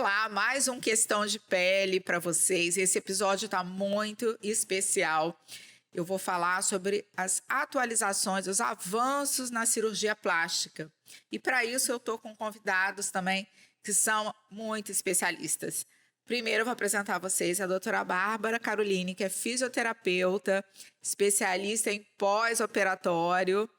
Olá, mais um Questão de Pele para vocês. Esse episódio está muito especial. Eu vou falar sobre as atualizações, os avanços na cirurgia plástica. E para isso eu estou com convidados também que são muito especialistas. Primeiro eu vou apresentar a vocês a doutora Bárbara Caroline, que é fisioterapeuta, especialista em pós-operatório.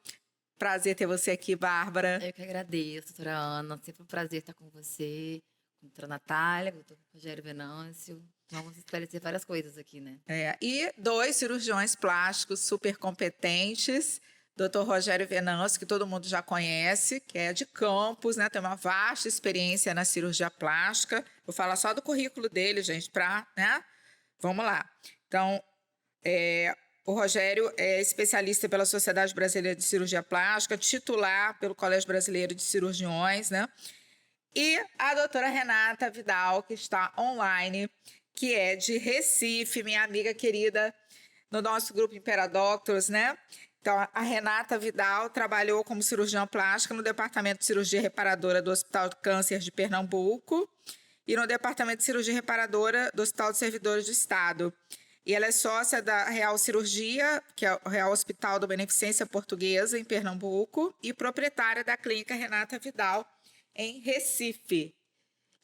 Prazer ter você aqui, Bárbara. Eu que agradeço, doutora Ana. Sempre um prazer estar com você, com a doutora Natália, com o doutor Rogério Venâncio. Vamos esclarecer várias coisas aqui, né? E 2 cirurgiões plásticos super competentes, doutor Rogério Venâncio, que todo mundo já conhece, que é de Campos, né? Tem uma vasta experiência na cirurgia plástica. Vou falar só do currículo dele, gente, né? Vamos lá. Então, o Rogério é especialista pela Sociedade Brasileira de Cirurgia Plástica, titular pelo Colégio Brasileiro de Cirurgiões, né? E a doutora Renata Vidal, que está online, que é de Recife, minha amiga querida, no nosso grupo Imperadoctors, né? Então, a Renata Vidal trabalhou como cirurgiã plástica no Departamento de Cirurgia Reparadora do Hospital de Câncer de Pernambuco e no Departamento de Cirurgia Reparadora do Hospital de Servidores do Estado. E ela é sócia da Real Cirurgia, que é o Real Hospital da Beneficência Portuguesa, em Pernambuco, e proprietária da clínica Renata Vidal, em Recife.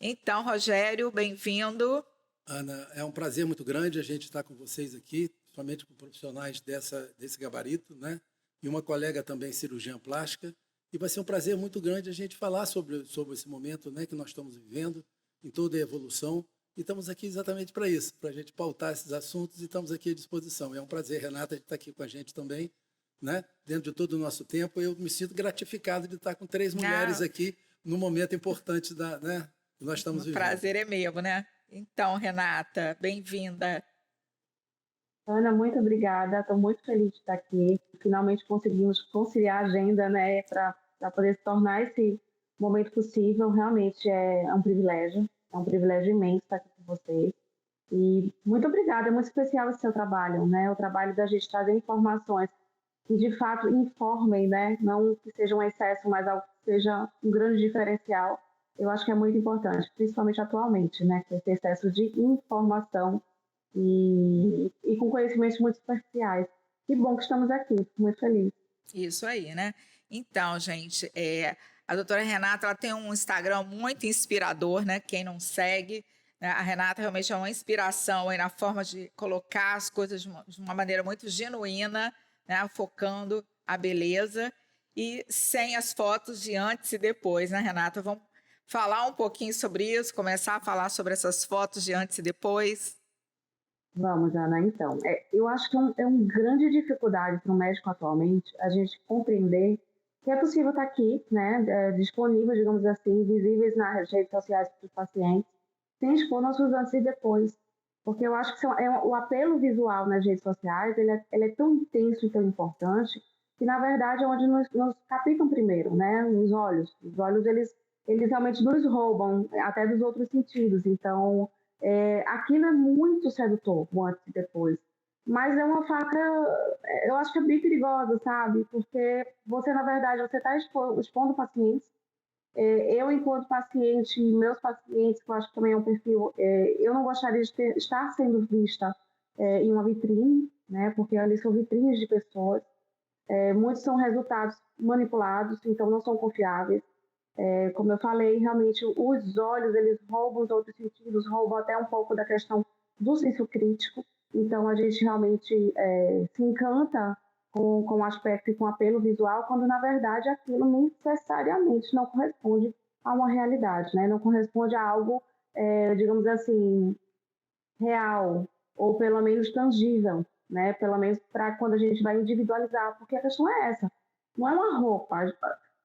Então, Rogério, bem-vindo. Ana, é um prazer muito grande a gente estar com vocês aqui, somente com profissionais desse gabarito, né? E uma colega também cirurgiã plástica. E vai ser um prazer muito grande a gente falar sobre esse momento, né, que nós estamos vivendo, em toda a evolução. E estamos aqui exatamente para isso, para a gente pautar esses assuntos e estamos aqui à disposição. É um prazer, Renata, de estar aqui com a gente também, né? Dentro de todo o nosso tempo. Eu me sinto gratificado de estar com 3 mulheres aqui num momento importante né, que nós estamos vivendo. O prazer é meu, né? Então, Renata, bem-vinda. Ana, muito obrigada. Estou muito feliz de estar aqui. Finalmente conseguimos conciliar a agenda, né, para poder se tornar esse momento possível. Realmente é um privilégio imenso estar aqui com vocês. E muito obrigada, é muito especial esse seu trabalho, né? O trabalho da gente trazer informações que de fato informem, né? Não que seja um excesso, mas algo que seja um grande diferencial. Eu acho que é muito importante, principalmente atualmente, né? Esse excesso de informação e com conhecimentos muito superficiais. Que bom que estamos aqui, fico muito feliz. Isso aí, né? Então, gente, a doutora Renata, ela tem um Instagram muito inspirador, né? Quem não segue, né? A Renata realmente é uma inspiração aí na forma de colocar as coisas de uma maneira muito genuína, né? Focando a beleza e sem as fotos de antes e depois, né, Renata? Vamos falar um pouquinho sobre isso, começar a falar sobre essas fotos de antes e depois? Vamos, Ana, então. Eu acho que é uma grande dificuldade para o médico atualmente a gente compreender que é possível estar aqui, né, disponível, digamos assim, visíveis nas redes sociais para os pacientes, sem expor nossos antes e depois. Porque eu acho que o apelo visual nas redes sociais ele é tão intenso e tão importante que, na verdade, é onde nos captam primeiro, né, os olhos. Os olhos, eles realmente nos roubam até dos outros sentidos. Então, aquilo é muito sedutor, o antes e depois. Mas é uma faca, eu acho que é bem perigosa, sabe? Porque você, na verdade, você está expondo pacientes. Eu, enquanto paciente, meus pacientes, que eu acho que também é um perfil, eu não gostaria de estar sendo vista em uma vitrine, né? Porque ali são vitrines de pessoas. Muitos são resultados manipulados, então não são confiáveis. Como eu falei, realmente os olhos, eles roubam os outros sentidos, roubam até um pouco da questão do senso crítico. Então, a gente realmente se encanta com o aspecto e com o apelo visual, quando, na verdade, aquilo necessariamente não corresponde a uma realidade, né? Não corresponde a algo, digamos assim, real, ou pelo menos tangível, né? Pelo menos para quando a gente vai individualizar, porque a questão é essa. Não é uma roupa.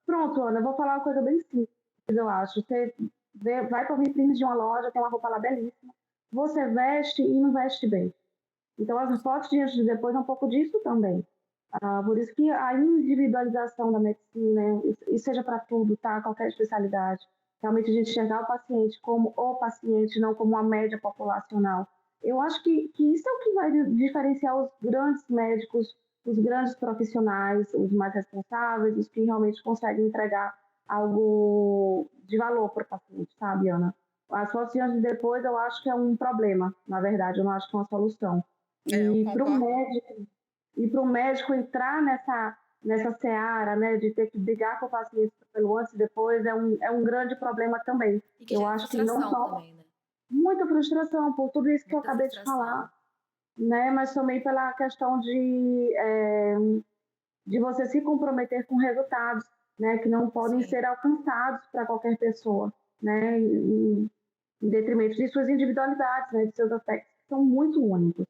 Pronto, Ana, eu vou falar uma coisa bem simples, eu acho. Você vai para o vitrine de uma loja, tem uma roupa lá belíssima, você veste e não veste bem. Então, as fotos de antes e depois é um pouco disso também. Por isso que a individualização da medicina, e seja para tudo, tá? Qualquer especialidade, realmente a gente enxergar o paciente como o paciente, não como uma média populacional. Eu acho que isso é o que vai diferenciar os grandes médicos, os grandes profissionais, os mais responsáveis, os que realmente conseguem entregar algo de valor para o paciente, sabe, Ana? As fotos de antes e depois eu acho que é um problema, na verdade, eu não acho que é uma solução. Eu E concordo. para o médico entrar nessa seara, né, de ter que brigar com o paciente pelo antes e depois, é um grande problema também. E que Eu gera acho que não frustração só também, né? muita frustração por tudo isso que eu Muita acabei de frustração. falar, né, mas também pela questão de você se comprometer com resultados, né, que não podem Sim. ser alcançados para qualquer pessoa, né, em detrimento de suas individualidades, né, de seus aspectos que são muito únicos.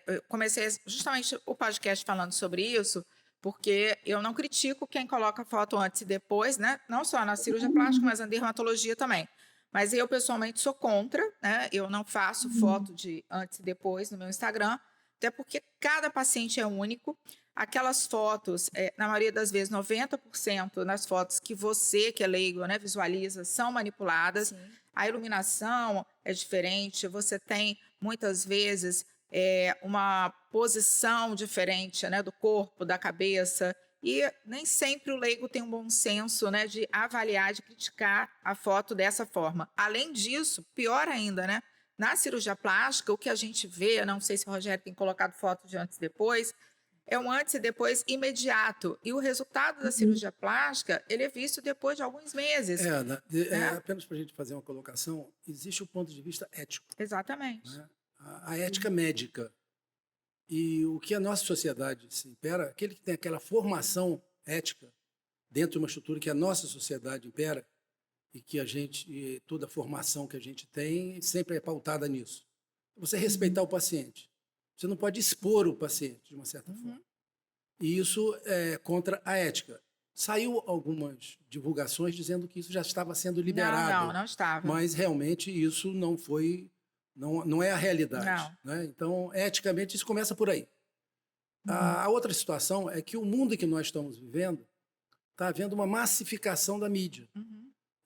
Eu comecei justamente o podcast falando sobre isso, porque eu não critico quem coloca foto antes e depois, né? Não só na cirurgia plástica, mas na dermatologia também. Mas eu, pessoalmente, sou contra, né? Eu não faço foto de antes e depois no meu Instagram, até porque cada paciente é único. Aquelas fotos, na maioria das vezes, 90% das fotos que você, que é leigo, né, visualiza, são manipuladas. Sim. A iluminação é diferente, você tem, muitas vezes, uma posição diferente, né, do corpo, da cabeça, e nem sempre o leigo tem um bom senso, né, de avaliar, de criticar a foto dessa forma. Além disso, pior ainda, né, na cirurgia plástica, o que a gente vê, não sei se o Rogério tem colocado foto de antes e depois, é um antes e depois imediato. E o resultado da cirurgia plástica, ele é visto depois de alguns meses. Né? Apenas para a gente fazer uma colocação, existe o ponto de vista ético, Exatamente. né? A ética médica. E o que a nossa sociedade se impera, aquele que tem aquela formação ética dentro de uma estrutura que a nossa sociedade impera e que toda a formação que a gente tem sempre é pautada nisso. Você respeitar o paciente. Você não pode expor o paciente de uma certa forma. E isso é contra a ética. Saiu algumas divulgações dizendo que isso já estava sendo liberado. Não estava. Mas realmente isso não é a realidade. Né? Então, eticamente, isso começa por aí. A outra situação é que o mundo em que nós estamos vivendo está havendo uma massificação da mídia.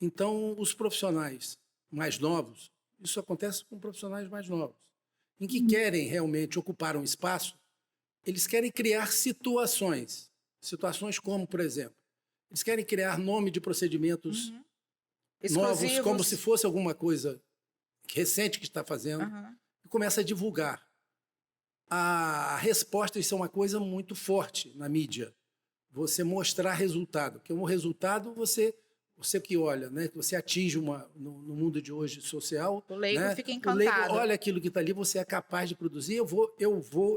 Então, os profissionais mais novos, isso acontece com profissionais mais novos, em que querem realmente ocupar um espaço, eles querem criar situações como, por exemplo, eles querem criar nome de procedimentos novos, como se fosse alguma coisa recente que está fazendo, e começa a divulgar. A resposta, isso é uma coisa muito forte na mídia, você mostrar resultado, porque o resultado você que olha, né, que você atinge no mundo de hoje social, o leigo, né, fica encantado. O leigo olha aquilo que está ali, você é capaz de produzir,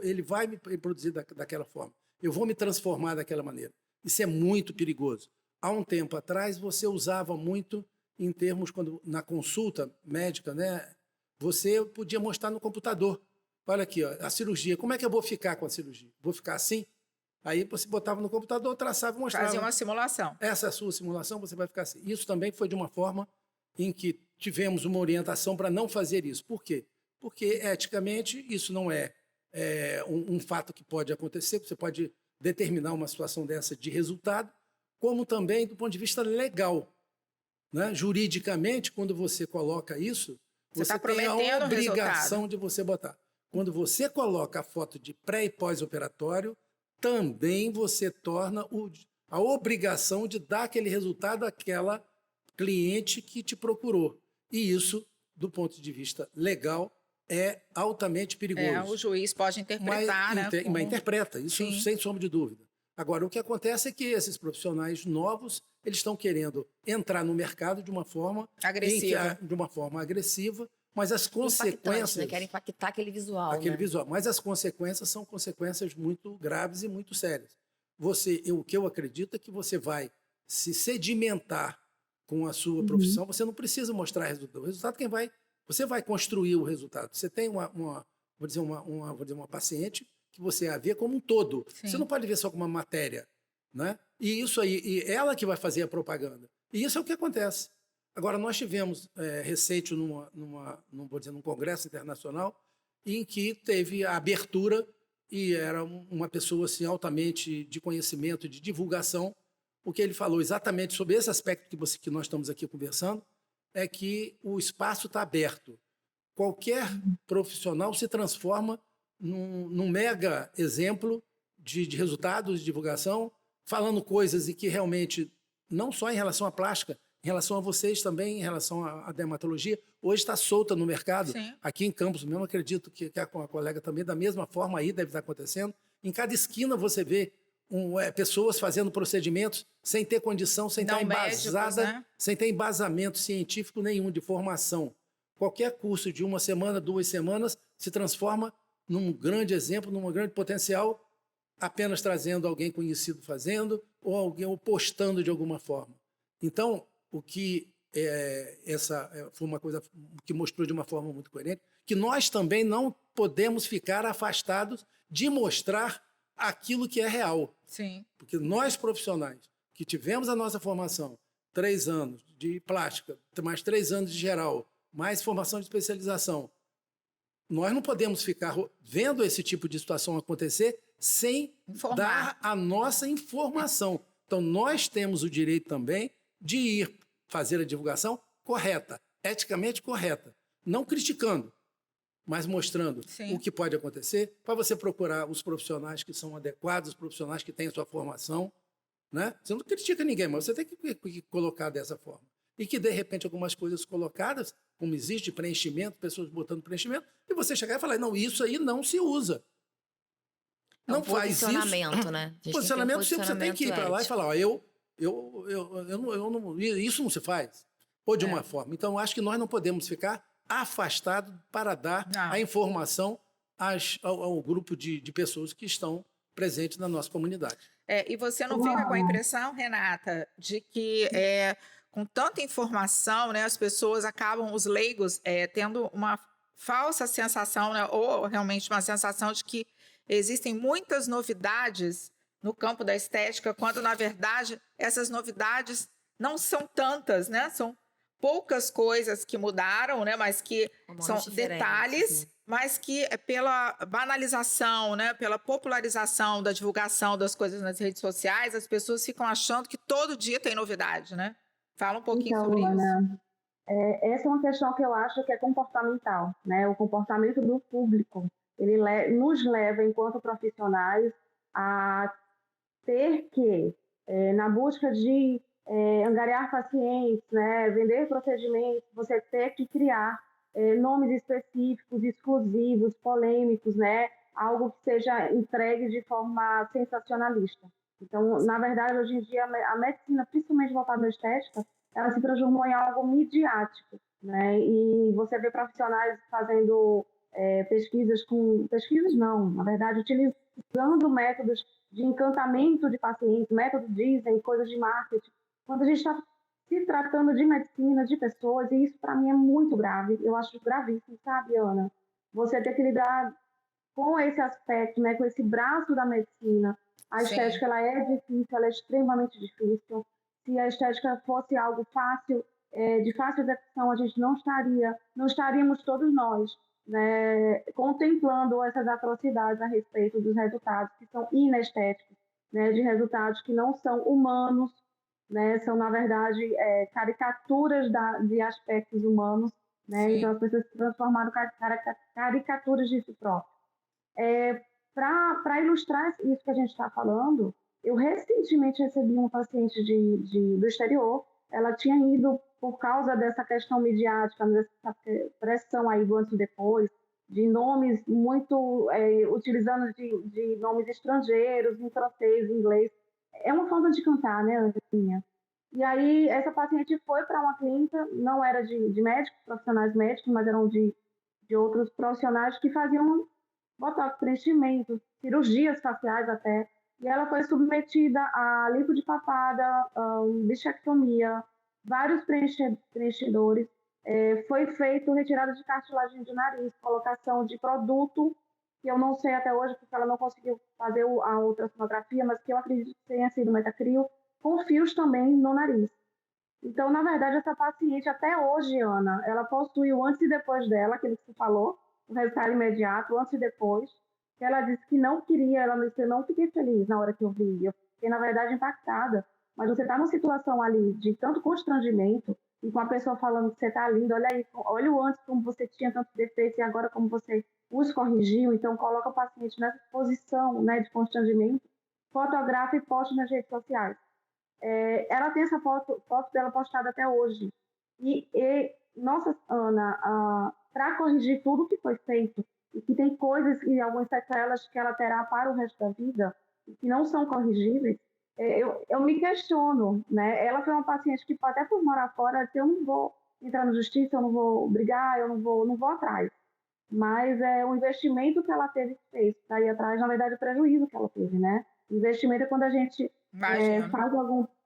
ele vai me produzir daquela forma, eu vou me transformar daquela maneira. Isso é muito perigoso. Há um tempo atrás, você usava muito em termos, na consulta médica, né, você podia mostrar no computador. Olha aqui, ó, a cirurgia, como é que eu vou ficar com a cirurgia? Vou ficar assim? Aí você botava no computador, traçava e mostrava. Fazia uma simulação. Essa é a sua simulação, você vai ficar assim. Isso também foi de uma forma em que tivemos uma orientação para não fazer isso. Por quê? Porque, eticamente, isso não é um fato que pode acontecer, você pode determinar uma situação dessa de resultado, como também do ponto de vista legal. Né? Juridicamente, quando você coloca isso, você tem a obrigação de você botar. Quando você coloca a foto de pré e pós-operatório, também você torna a obrigação de dar aquele resultado àquela cliente que te procurou. E isso, do ponto de vista legal, é altamente perigoso. O juiz pode interpretar, mas interpreta, isso Sim. sem sombra de dúvida. Agora, o que acontece é que esses profissionais novos, eles estão querendo entrar no mercado de uma forma agressiva, mas as consequências... Né? Querem impactar aquele visual. Mas as consequências são consequências muito graves e muito sérias. O que eu acredito é que você vai se sedimentar com a sua profissão, você não precisa mostrar resultado. O resultado você vai construir o resultado. Você tem uma paciente que você a vê como um todo. Sim. Você não pode ver só como uma matéria. Né? E isso aí, e ela que vai fazer a propaganda. E isso é o que acontece. Agora, nós tivemos recente num congresso internacional em que teve a abertura e era uma pessoa assim, altamente de conhecimento, de divulgação. O que ele falou exatamente sobre esse aspecto que nós estamos aqui conversando é que o espaço está aberto. Qualquer profissional se transforma num mega exemplo de resultados de divulgação, falando coisas e que realmente, não só em relação à plástica, em relação a vocês também, em relação à dermatologia, hoje está solta no mercado. Sim. Aqui em Campos mesmo, acredito que a colega também, da mesma forma aí deve estar acontecendo. Em cada esquina você vê pessoas fazendo procedimentos sem ter condição, sem estar médicos, embasada, né? sem ter embasamento científico nenhum de formação. Qualquer curso de 1 semana, 2 semanas, se transforma num grande exemplo, num grande potencial, apenas trazendo alguém conhecido fazendo ou alguém postando de alguma forma. Então, o que foi uma coisa que mostrou de uma forma muito coerente, que nós também não podemos ficar afastados de mostrar aquilo que é real. Sim. Porque nós, profissionais, que tivemos a nossa formação, 3 anos de plástica, mais 3 anos de geral, mais formação de especialização, nós não podemos ficar vendo esse tipo de situação acontecer sem dar a nossa informação. Então, nós temos o direito também de ir fazer a divulgação correta, eticamente correta, não criticando, mas mostrando o que pode acontecer, para você procurar os profissionais que são adequados, os profissionais que têm a sua formação, né? Você não critica ninguém, mas você tem que colocar dessa forma. E que, de repente, algumas coisas colocadas, como existe preenchimento, pessoas botando preenchimento, e você chegar e falar, não, isso aí não se usa. Não faz isso. Posicionamento, né? Posicionamento, você tem que ir para lá e falar, ó, isso não se faz. Ou de uma forma. Então, eu acho que nós não podemos ficar afastados para dar a informação ao grupo de pessoas que estão presentes na nossa comunidade. E você não fica com a impressão, Renata, de que com tanta informação, né, as pessoas acabam, os leigos, tendo uma falsa sensação, né, ou realmente uma sensação de que existem muitas novidades no campo da estética, quando, na verdade, essas novidades não são tantas, né? São poucas coisas que mudaram, né, mas que são detalhes, mas que pela banalização, né, pela popularização da divulgação das coisas nas redes sociais, as pessoas ficam achando que todo dia tem novidade, né? Fala um pouquinho sobre isso. Essa é uma questão que eu acho que é comportamental, né? O comportamento do público, ele nos leva, enquanto profissionais, a ter que, na busca de angariar pacientes, né, vender procedimentos, você ter que criar nomes específicos, exclusivos, polêmicos, né, algo que seja entregue de forma sensacionalista. Então, na verdade, hoje em dia, a medicina, principalmente voltada à estética, ela se transformou em algo midiático, né, e você vê profissionais fazendo pesquisas não, na verdade, utilizando métodos de encantamento de pacientes, métodos Disney, coisas de marketing, quando a gente está se tratando de medicina, de pessoas, e isso para mim é muito grave, eu acho gravíssimo, sabe, Ana? Você ter que lidar com esse aspecto, né, com esse braço da medicina. A estética, ela é difícil, ela é extremamente difícil. Se a estética fosse algo fácil, de fácil execução, a gente não estaríamos todos nós, né, contemplando essas atrocidades a respeito dos resultados que são inestéticos, né, de resultados que não são humanos, né, são, na verdade, caricaturas de aspectos humanos, né, então as pessoas se transformaram em caricaturas de si próprias. Para ilustrar isso que a gente está falando, eu recentemente recebi uma paciente do exterior. Ela tinha ido por causa dessa questão midiática, dessa pressão aí do antes e depois, de nomes muito, utilizando de nomes estrangeiros, em francês, em inglês. É uma forma de cantar, né, Andrinha? E aí, essa paciente foi para uma clínica, não era de médicos, profissionais médicos, mas eram de outros profissionais que faziam botox, preenchimento, cirurgias faciais até. E ela foi submetida a lipo de papada, bichectomia, vários preenchedores. Foi feito retirada de cartilagem de nariz, colocação de produto, que eu não sei até hoje, porque ela não conseguiu fazer a ultrassonografia, mas que eu acredito que tenha sido metacril, com fios também no nariz. Então, na verdade, essa paciente, até hoje, Ana, ela possui o antes e depois dela, aquilo que você falou, o resultado imediato, o antes e depois, que ela disse que não queria, ela disse, eu não fiquei feliz na hora que eu vi, eu fiquei, na verdade, impactada, mas você está numa situação ali de tanto constrangimento, e com a pessoa falando que você está linda, olha aí, olha o antes como você tinha tantos defeitos e agora como você os corrigiu, então coloca o paciente nessa posição, né, de constrangimento, fotografa e posta nas redes sociais. ela tem essa foto dela postada até hoje. Nossa, Ana, para corrigir tudo que foi feito, e que tem coisas e algumas sequelas que ela terá para o resto da vida, e que não são corrigíveis, eu me questiono, né? Ela foi uma paciente que, até por morar fora, eu não vou entrar na justiça, eu não vou brigar, eu não vou atrás. Mas o investimento que ela teve que fez daí atrás, na verdade, o prejuízo que ela teve, né? Investimento é quando a gente Imagina. faz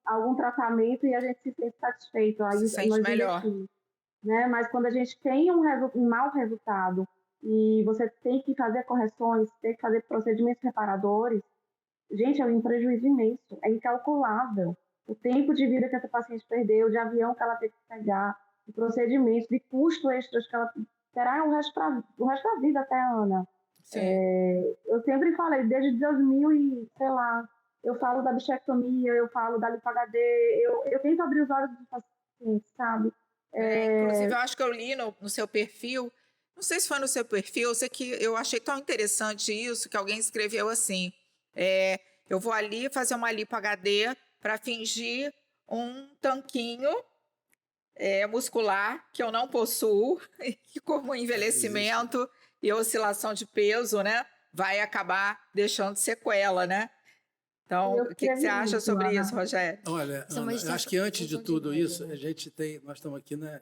algum tratamento e a gente se sente satisfeito, aí Se sente nós melhor. investimos, né? Mas quando a gente tem um mau resultado e você tem que fazer correções, tem que fazer procedimentos reparadores, gente, é um prejuízo imenso, é incalculável. O tempo de vida que essa paciente perdeu, de avião que ela teve que pegar, de procedimentos, de custos extras que ela terá o resto da vida até, Ana. Sim. Eu sempre falei, desde 2000 e, sei lá, eu falo da bichectomia, eu falo da lipo-HD, eu tento abrir os olhos dos pacientes, sabe? Inclusive, eu acho que eu li no seu perfil, não sei se foi no seu perfil, eu sei que eu achei tão interessante isso, que alguém escreveu assim, eu vou ali fazer uma lipo HD para fingir um tanquinho muscular que eu não possuo, e que como o envelhecimento e oscilação de peso, né, vai acabar deixando sequela, né? Então, o que você acha sobre isso, Rogério? Olha, Ana, eu acho que antes de tudo isso, nós estamos aqui, né,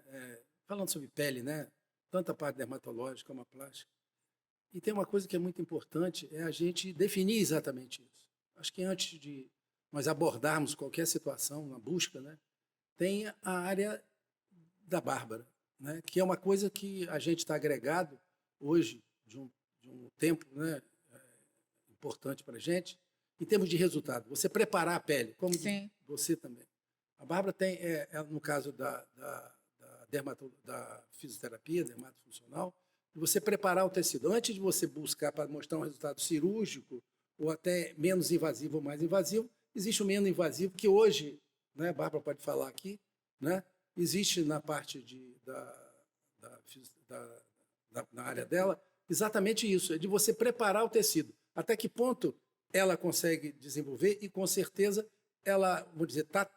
falando sobre pele, né? Tanto a parte dermatológica como a plástica. E tem uma coisa que é muito importante, é a gente definir exatamente isso. Acho que antes de nós abordarmos qualquer situação na busca, né, tem a área da Bárbara, né, que é uma coisa que a gente está agregado hoje, de um tempo, né, importante para a gente, em termos de resultado. Você preparar a pele, como Sim. você também. A Bárbara tem, no caso da fisioterapia dermatofuncional, você preparar o tecido. Antes de você buscar para mostrar um resultado cirúrgico, ou até menos invasivo ou mais invasivo, existe o menos invasivo, que hoje, né, a Bárbara pode falar aqui, né, existe na parte na área dela, exatamente isso, é de você preparar o tecido. Até que ponto ela consegue desenvolver e, com certeza, ela, vou dizer, está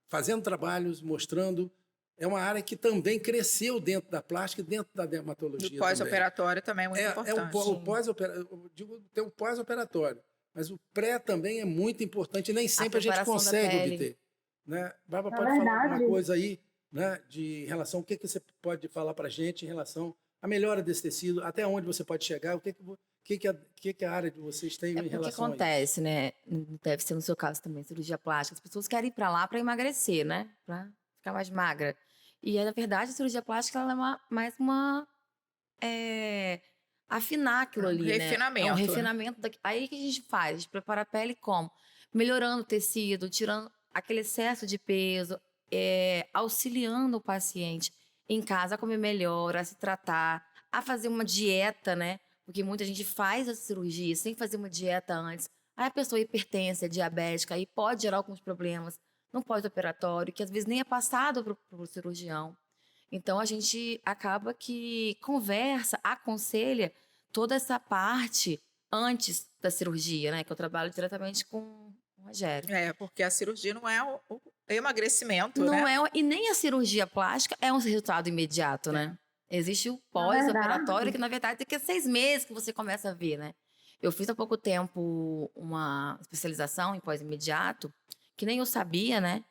fazendo trabalhos, mostrando. É uma área que também cresceu dentro da plástica e dentro da dermatologia. O pós-operatório também é muito importante. O pós-operatório, eu digo, tem o pós-operatório, mas o pré também é muito importante e nem sempre a gente consegue obter. Né? Bárbara, pode falar alguma coisa aí, né, em relação ao que você pode falar para a gente em relação à melhora desse tecido, até onde você pode chegar, o que a área de vocês tem em relação a isso? O que acontece, né? Deve ser no seu caso também, cirurgia plástica. As pessoas querem ir para lá para emagrecer, né? Para ficar mais magra. E, na verdade, a cirurgia plástica ela é mais uma... afinar aquilo ali, refinamento, né? É um refinamento. Aí o que a gente faz? A gente prepara a pele como? Melhorando o tecido, tirando aquele excesso de peso, auxiliando o paciente em casa a comer melhor, a se tratar, a fazer uma dieta, né? Porque muita gente faz a cirurgia sem fazer uma dieta antes. Aí a pessoa é hipertensa, é diabética, aí pode gerar alguns problemas no pós-operatório, que às vezes nem é passado para o cirurgião. Então, a gente acaba que conversa, aconselha toda essa parte antes da cirurgia, né? Que eu trabalho diretamente com o Rogério. Porque a cirurgia não é o emagrecimento, não né? E nem a cirurgia plástica é um resultado imediato, né? Existe o pós-operatório, que na verdade daqui a 6 meses que você começa a ver, né? Eu fiz há pouco tempo uma especialização em pós-imediato, que nem eu sabia, né?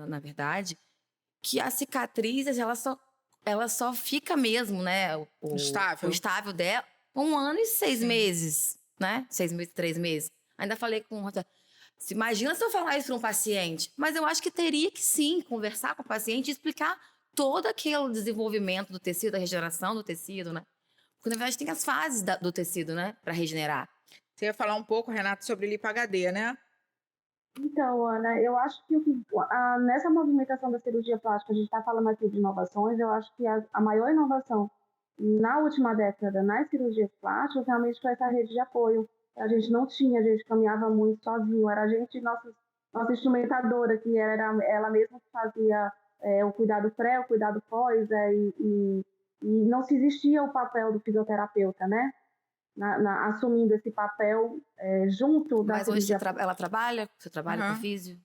Na verdade, que as cicatrizes, ela só fica mesmo, né? O estável dela, 1 ano e 6 meses, né? 6 meses, 3 meses. Ainda falei com o Rogério, imagina se eu falar isso para um paciente. Mas eu acho que teria que sim conversar com o paciente e explicar todo aquele desenvolvimento do tecido, a regeneração do tecido, né? Porque, na verdade, tem as fases do tecido, né? Para regenerar. Você ia falar um pouco, Renato, sobre lipo-HD, né? Então, Ana, eu acho que nessa movimentação da cirurgia plástica, a gente está falando aqui de inovações, eu acho que a maior inovação na última década nas cirurgias plásticas realmente foi essa rede de apoio. A gente não tinha, a gente caminhava muito sozinho, era a gente, nossa instrumentadora, que era ela mesma que fazia o cuidado pré, o cuidado pós, e não se existia o papel do fisioterapeuta, né? Assumindo esse papel junto da Mas hoje cirurgia. ela trabalha? Você trabalha com físio?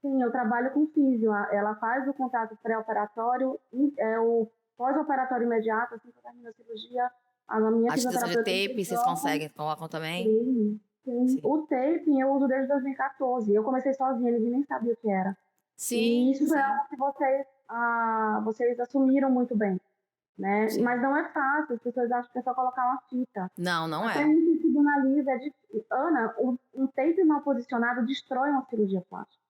Sim, eu trabalho com físio. Ela faz o contato pré-operatório, o pós-operatório imediato, assim que eu termino a cirurgia. A minha A utilização de fisioterapeuta tape, vocês conseguem, colocam também? sim, sim. Sim. O taping eu uso desde 2014. Eu comecei sozinha, ninguém nem sabia o que era. E Sim, isso foi sim, algo que vocês assumiram muito bem, né? sim. Mas não é fácil, as pessoas acham que é só colocar uma fita. Não, não Até é. isso que analisa é difícil. Ana, um tape mal posicionado destrói uma cirurgia plástica.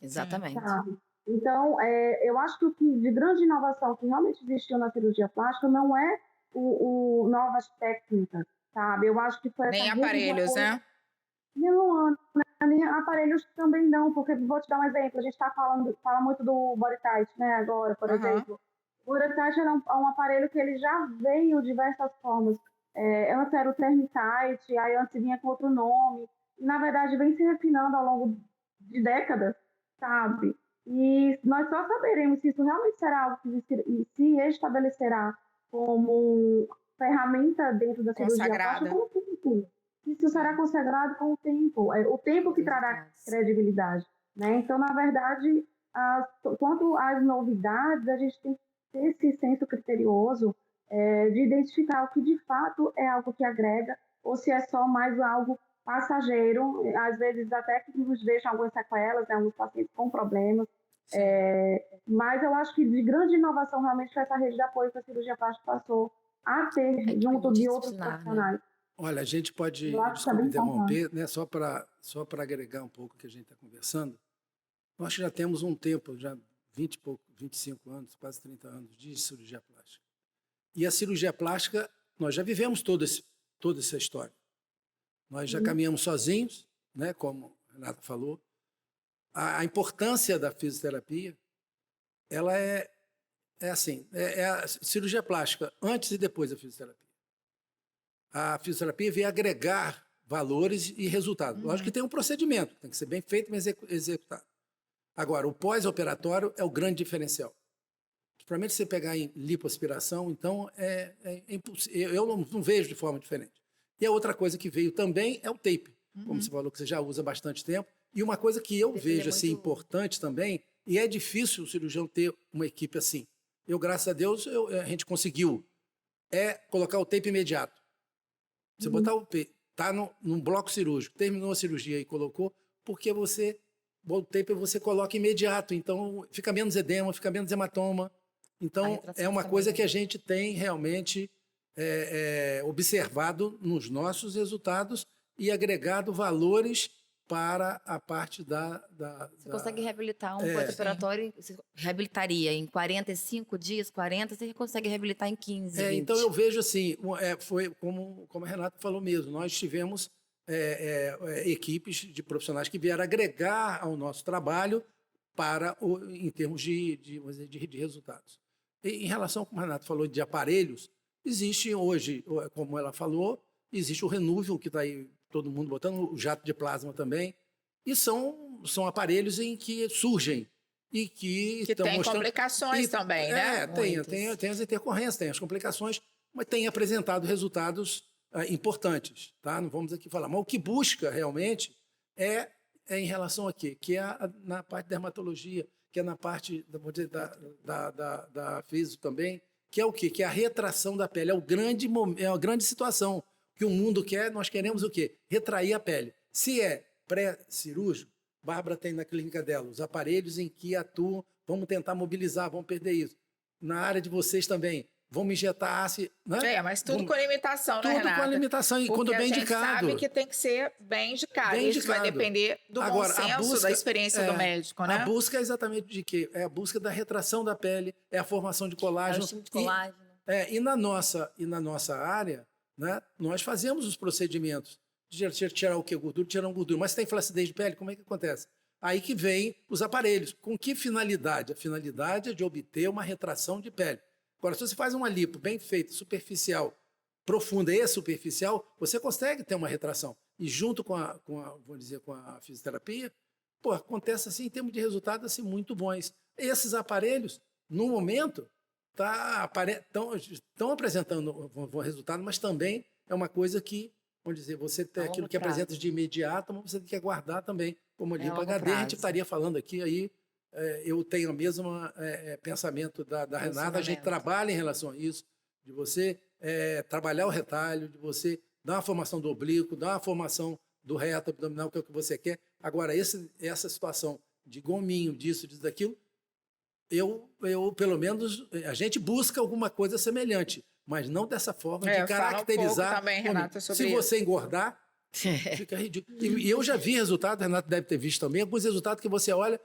Exatamente. Sabe? Então, eu acho que o que de grande inovação que realmente existiu na cirurgia plástica não é o novas técnicas, sabe? Eu acho que foi essa Nem rede de aparelhos, apoio. né? Não, Ana, nem aparelhos também não, porque vou te dar um exemplo. A gente fala muito do body tight, né? Agora, por Aham. exemplo. O body tight é um aparelho que ele já veio de diversas formas. Antes era o Thermitight, aí antes vinha com outro nome. E, na verdade, vem se refinando ao longo de décadas, sabe? E nós só saberemos se isso realmente será algo que se estabelecerá como ferramenta dentro da cirurgia plástica, Consagrada. como tudo. Isso será consagrado com o tempo. É o tempo que trará Resultados. credibilidade, né? Então, na verdade, quanto às novidades, a gente tem que ter esse senso criterioso de identificar o que de fato é algo que agrega ou se é só mais algo passageiro, às vezes até que nos deixa algumas sequelas, né, alguns pacientes com problemas. Mas eu acho que de grande inovação realmente foi essa rede de apoio que a cirurgia plástica passou a ter Equipe junto de outros multidisciplinar, né? profissionais. Olha, a gente pode, Eu acho que é desculpe bem importante. interromper, né, só para agregar um pouco o que a gente está conversando. Nós já temos um tempo, já 20 e pouco, 25 anos, quase 30 anos de cirurgia plástica. E a cirurgia plástica, nós já vivemos toda essa história. Nós já caminhamos sozinhos, né, como a Renata falou. A importância da fisioterapia, ela é assim, é a cirurgia plástica antes e depois da fisioterapia. A fisioterapia veio agregar valores e resultados. Lógico que tem um procedimento, tem que ser bem feito, mas executado. Agora, o pós-operatório é o grande diferencial. Principalmente se você pegar em lipoaspiração, então é impossível. Eu não vejo de forma diferente. E a outra coisa que veio também é o tape, como você falou que você já usa há bastante tempo. E uma coisa que eu vejo assim, importante também, e é difícil o cirurgião ter uma equipe assim. Eu, graças a Deus, a gente conseguiu, colocar o tape imediato. Você botar está num bloco cirúrgico, terminou a cirurgia e colocou, porque o tape você coloca imediato, então fica menos edema, fica menos hematoma. Então, é uma coisa que a gente tem realmente observado nos nossos resultados e agregado valores para a parte Você consegue reabilitar um pós-operatório, você reabilitaria em 45 dias, 40, você consegue reabilitar em 15, 20. Então, eu vejo assim, foi como a Renata falou mesmo, nós tivemos equipes de profissionais que vieram agregar ao nosso trabalho em termos de resultados. Em relação, como a Renata falou, de aparelhos, existe hoje, como ela falou, existe o Renúvel, que está aí todo mundo botando, o jato de plasma também, e são aparelhos em que surgem e que estão tem mostrando... complicações também, né? Tem as intercorrências, tem as complicações, mas tem apresentado resultados importantes, tá? Não vamos aqui falar. Mas o que busca realmente é em relação a quê? Que é na parte da dermatologia, que é na parte da fisio também, que é o quê? Que é a retração da pele. É a grande situação que o mundo quer, nós queremos o quê? Retrair a pele. Se é pré-cirúrgico, Bárbara tem na clínica dela os aparelhos em que atuam, vamos tentar mobilizar, vamos perder isso. Na área de vocês também, vamos injetar ácido... Né? Mas tudo com limitação, né, Renata? Tudo com limitação, e quando bem indicado. A gente sabe que tem que ser bem indicado. Isso vai depender do bom senso, da experiência do médico, né? A busca é exatamente de quê? É a busca da retração da pele, é a formação de colágeno. É o estímulo de colágeno. E na nossa área, né, nós fazemos os procedimentos de tirar o quê? Gordura, tirar gordura. Mas se tem flacidez de pele, como é que acontece? Aí que vem os aparelhos. Com que finalidade? A finalidade é de obter uma retração de pele. Agora, se você faz uma lipo bem feita, superficial, profunda e superficial, você consegue ter uma retração. E junto com a fisioterapia, acontece assim em termos de resultados assim, muito bons. Esses aparelhos, no momento, estão apresentando um resultado, mas também é uma coisa que vamos dizer, você tem A longo aquilo que prazo. apresenta de imediato, mas você tem que aguardar também, como É a limpa longo HD, a gente prazo. estaria falando aqui, aí eu tenho o mesmo pensamento da Renata, a gente Posicionamento. trabalha em relação a isso, de você trabalhar o retalho, de você dar uma formação do oblíquo, dar uma formação do reto abdominal, que é o que você quer. Agora, essa situação de gominho, disso, daquilo, eu, pelo menos, a gente busca alguma coisa semelhante, mas não dessa forma de Fala um pouco caracterizar. também, gominho. Renata, Se sobre isso. você engordar, fica ridículo. E eu já vi resultados, a Renata deve ter visto também, alguns resultados que você olha,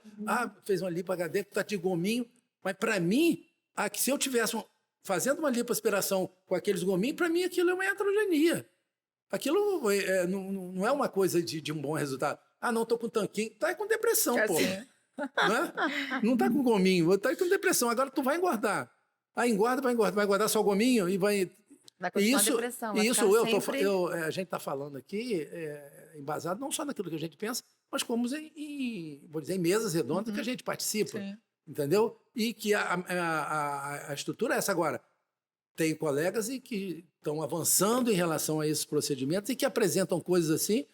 fez uma lipo HD, tá de gominho, mas para mim, que se eu tivesse fazendo uma lipoaspiração com aqueles gominhos, para mim aquilo é uma heterogenia. Aquilo não é uma coisa de um bom resultado. Não, tô com tanquinho. Tá com depressão, pô. Assim, Não tá com gominho, tá com depressão. Agora tu vai engordar. Engorda, vai engordar só o gominho e vai... Vai continuar a depressão. Vai Isso ficar sempre... a gente está falando aqui embasado não só naquilo que a gente pensa, mas como vou dizer, em mesas redondas que a gente participa. sim. Entendeu? E que a estrutura é essa agora. Tem colegas que estão avançando em relação a esses procedimentos e que apresentam coisas assim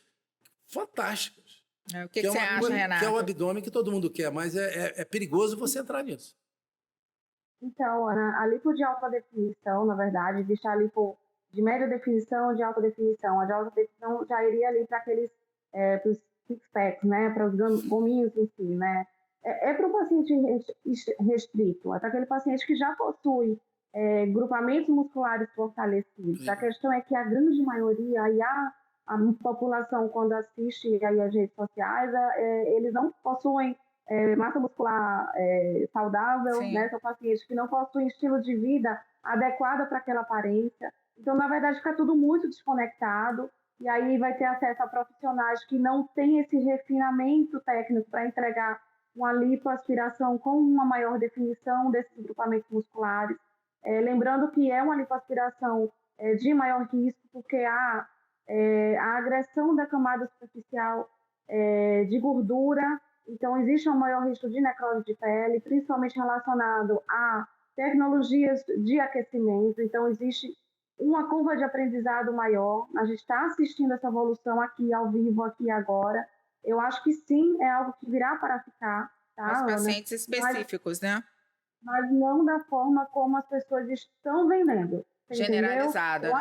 fantásticas. O que você acha, Renata? Que é o abdômen que todo mundo quer, mas é perigoso você entrar nisso. Então, Ana, a lipo de alta definição, na verdade, existe a lipo de média definição e de alta definição. A de alta definição já iria ali para aqueles six-packs, né? Para os gominhos em si, né? Para o paciente restrito, é para aquele paciente que já possui grupamentos musculares fortalecidos. Sim. A questão é que a grande maioria, e a população, quando assiste aí as redes sociais, eles não possuem massa muscular saudável, né? São pacientes que não possuem estilo de vida adequado para aquela aparência. Então, na verdade, fica tudo muito desconectado, e aí vai ter acesso a profissionais que não têm esse refinamento técnico para entregar uma lipoaspiração com uma maior definição desses grupamentos musculares. Lembrando que é uma lipoaspiração de maior risco, porque a agressão da camada superficial de gordura, então existe um maior risco de necrose de pele, principalmente relacionado a tecnologias de aquecimento. Então existe uma curva de aprendizado maior. A gente está assistindo essa evolução aqui ao vivo, aqui agora. Eu acho que sim, é algo que virá para ficar. Tá, Os pacientes específicos, né? Mas não da forma como as pessoas estão vendendo. Generalizada, né? Eu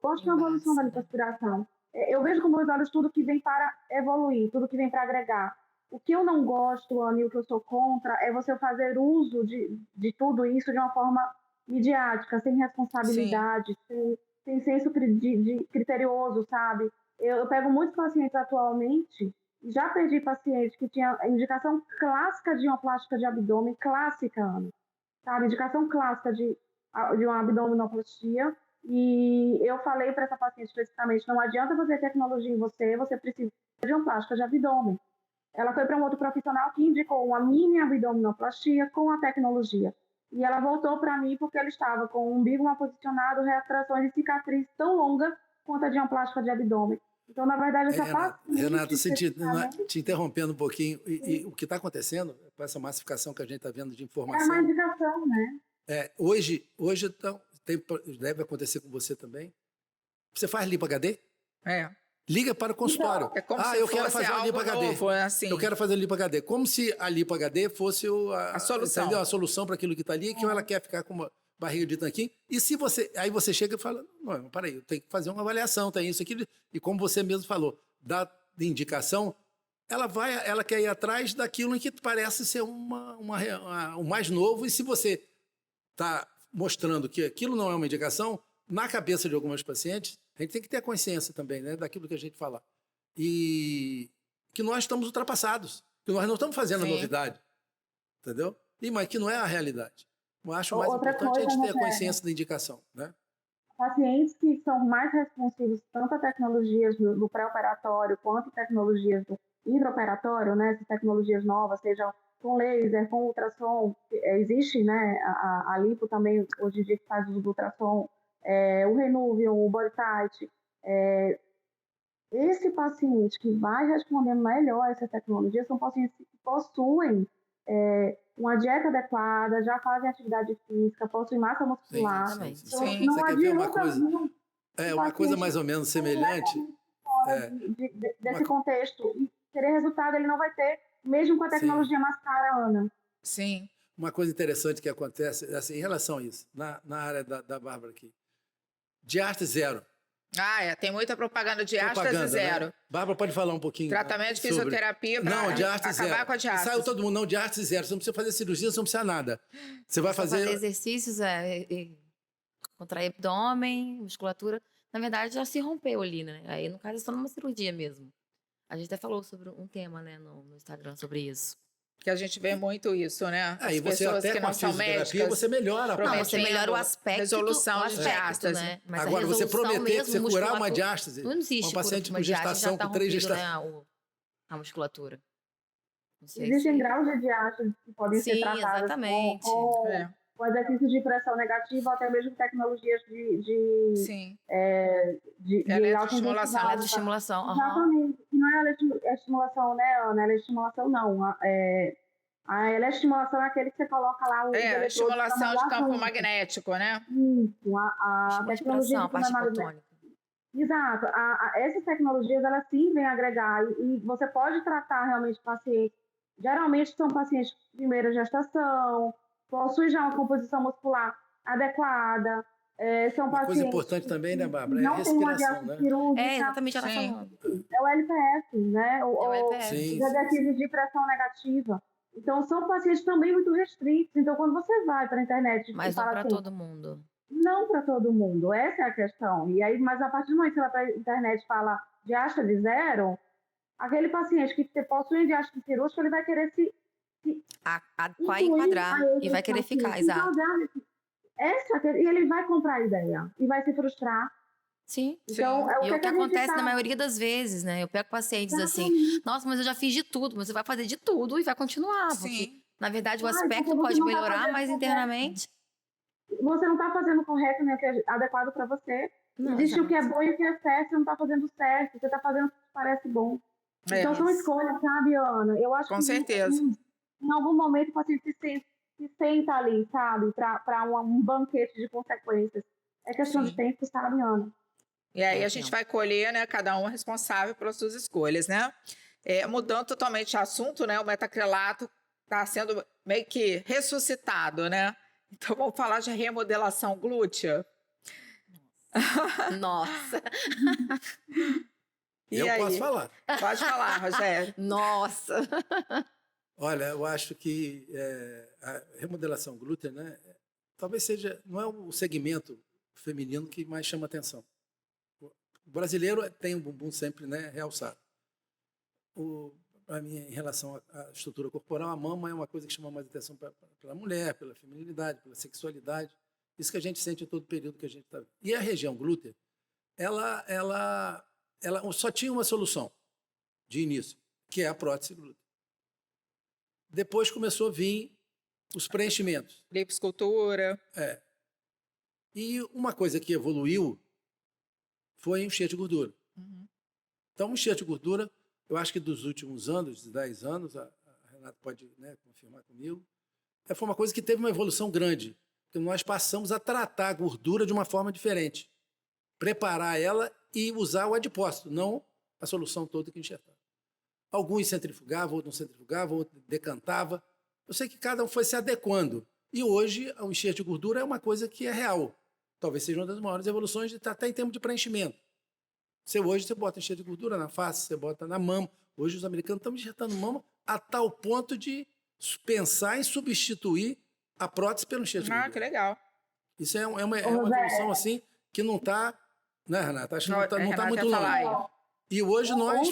gosto de uma evolução da lipoaspiração. Eu vejo com meus olhos tudo que vem para evoluir, tudo que vem para agregar. O que eu não gosto, Ana, e o que eu sou contra, é você fazer uso de tudo isso de uma forma midiática, sem responsabilidade, sem senso criterioso, sabe? Eu pego muitos pacientes atualmente, já perdi paciente que tinha indicação clássica de uma plástica de abdômen, clássica, Ana, sabe? Indicação clássica de uma abdominoplastia, e eu falei para essa paciente especificamente, não adianta fazer tecnologia em você precisa de uma plástica de abdômen. Ela foi para um outro profissional que indicou uma mini abdominoplastia com a tecnologia. E ela voltou para mim porque ela estava com o umbigo mal posicionado, retrações de cicatriz tão longa quanto a de uma plástica de abdômen. Então, na verdade, essa paciente... Renata, te interrompendo um pouquinho, e o que está acontecendo com essa massificação que a gente está vendo de informação... É uma indicação, né? Hoje então, deve acontecer com você também. Você faz lipo HD? Liga para o consultório. É como se eu quero fosse fazer uma lipo HD. Novo, assim. Eu quero fazer lipo HD. Como se a lipo HD fosse a solução. Entendeu? A solução para aquilo que está ali, que ela quer ficar com uma barriga de tanquinho. E se aí você chega e fala, não, peraí, eu tenho que fazer uma avaliação, tem isso aqui. E como você mesmo falou, dá de indicação, ela quer ir atrás daquilo em que parece ser o mais novo. E se você está mostrando que aquilo não é uma indicação, na cabeça de algumas pacientes, a gente tem que ter a consciência também, né, daquilo que a gente fala. E que nós estamos ultrapassados, que nós não estamos fazendo a novidade, entendeu? Mas que não é a realidade. Eu acho mais importante a gente ter a consciência da indicação, né? Pacientes que são mais responsivos tanto a tecnologias do pré-operatório quanto tecnologias do intraoperatório, né, essas tecnologias novas, sejam com laser, com ultrassom, existe, né, a lipo também, hoje em dia, que faz uso do ultrassom, o Renuvium, o BodyTite. Esse paciente que vai responder melhor a essa tecnologia são pacientes que possuem uma dieta adequada, já fazem atividade física, possuem massa muscular. Sim. Então, não adianta É o uma coisa paciente mais ou menos semelhante. fora desse contexto e querer resultado ele não vai ter, mesmo com a tecnologia mais cara, Ana. Sim. Uma coisa interessante que acontece, assim, em relação a isso, na área da Bárbara aqui. Diaste zero. Tem muita propaganda de diástase Propaganda, zero. né? Bárbara pode falar um pouquinho Tratamento de sobre... fisioterapia para Não, diaste acabar zero. com a diástase. Saiu todo mundo, não, diaste zero. Você não precisa fazer cirurgia, você não precisa nada. Você vai Só fazer... exercícios, contrair abdômen, musculatura. Na verdade, já se rompeu ali, né? Aí, no caso, é só numa cirurgia mesmo. A gente até falou sobre um tema, né, no Instagram sobre isso. Que a gente vê muito isso, né? As E você pessoas até que com a não são fisioterapia, médicas você melhora a Não, parte. você melhora o aspecto, resolução de diástase. né? Mas Agora, a você resolução prometer que mesmo, você curar uma musculatura- diástase, Não existe uma cura paciente para com uma diástase, gestação, já tá com 3 rompido, gestações. né, a musculatura. Não sei Existem se... graus de diástase que podem ser Sim, tratados exatamente. com exercícios de pressão negativa ou até mesmo tecnologias Sim. de alta Eletroestimulação. intensidade. Eletroestimulação, aham. Exatamente. E não é estimulação, né, Ana? Eletroestimulação não. A eletroestimulação é aquele que você coloca lá os eletrodos Estimulação pra de mandar campo sangue. magnético, né? Isso. A Estímulo de tecnologia pressão, a de parte campo hipotônica. Exato. Essas tecnologias, elas sim vêm agregar. E você pode tratar realmente pacientes. Geralmente são pacientes de primeira gestação, possuem já uma composição muscular adequada. São Uma coisa pacientes importante também, né, Bárbara? que É a não têm uma respiração, diástase né? cirúrgica. Exatamente o que ela Sim. falando. É o LPF, né? É o LPF. Sim. Os exercícios de pressão negativa. Então, são pacientes também muito restritos. Então, quando você vai para a internet Mas e não fala para assim, todo mundo. não para todo mundo, essa é a questão. E aí, mas a partir do momento que você vai para a internet e fala diástase zero, aquele paciente que possui diástase cirúrgica, ele vai querer se Vai enquadrar e vai querer ficar, exato. E ele vai comprar a ideia e vai se frustrar. Sim. Então, é E o que a gente acontece tá- na maioria das vezes, né? Eu pego pacientes assim, nossa, mas eu já fiz de tudo. Mas você vai fazer de tudo e vai continuar. Porque, Sim. na verdade, o porque aspecto você pode não tá melhorar, fazendo mas correto. internamente... Você não está fazendo correto nem o que é adequado para você. Não, Existe o que é exato. bom e o que é certo, você não está fazendo certo, você está fazendo o que parece bom. Então, são escolhas, sabe, Ana? Eu acho Com que certeza. em algum momento o paciente se senta ali, sabe, para um banquete de consequências. É questão Sim. de tempo, sabe, Ana? E aí a gente vai colher, né? Cada um é responsável pelas suas escolhas, né? Mudando totalmente de assunto, né? O metacrilato está sendo meio que ressuscitado, né? Então vamos falar de remodelação glútea. Nossa. E Eu aí? posso falar. Pode falar, Rogério. Nossa. Olha, eu acho que a remodelação glútea, né, talvez seja, não é o segmento feminino que mais chama atenção. O brasileiro tem um bumbum sempre, né, realçado. Para mim, em relação à estrutura corporal, a mama é uma coisa que chama mais atenção pela mulher, pela feminilidade, pela sexualidade. Isso que a gente sente em todo o período que a gente está. E a região glútea, ela só tinha uma solução de início, que é a prótese glútea. Depois começou a vir os preenchimentos. Liposcultura. E uma coisa que evoluiu foi o enxerto de gordura. Uhum. Então, o enxerto de gordura, eu acho que dos últimos anos, de 10 anos, a Renata pode, né, confirmar comigo, foi uma coisa que teve uma evolução grande, porque nós passamos a tratar a gordura de uma forma diferente. Preparar ela e usar o adipócito, não a solução toda que enxertava. Alguns centrifugavam, outros não centrifugavam, outros decantava. Eu sei que cada um foi se adequando. E hoje, o enxerto de gordura é uma coisa que é real. Talvez seja uma das maiores evoluções, até em termos de preenchimento. Hoje você bota enxerto de gordura na face, você bota na mama. Hoje os americanos estão enxertando mama a tal ponto de pensar em substituir a prótese pelo enxerto de gordura. Que legal. Isso é uma evolução assim que não está, né, Renata? Acho que não está muito longe. E hoje nós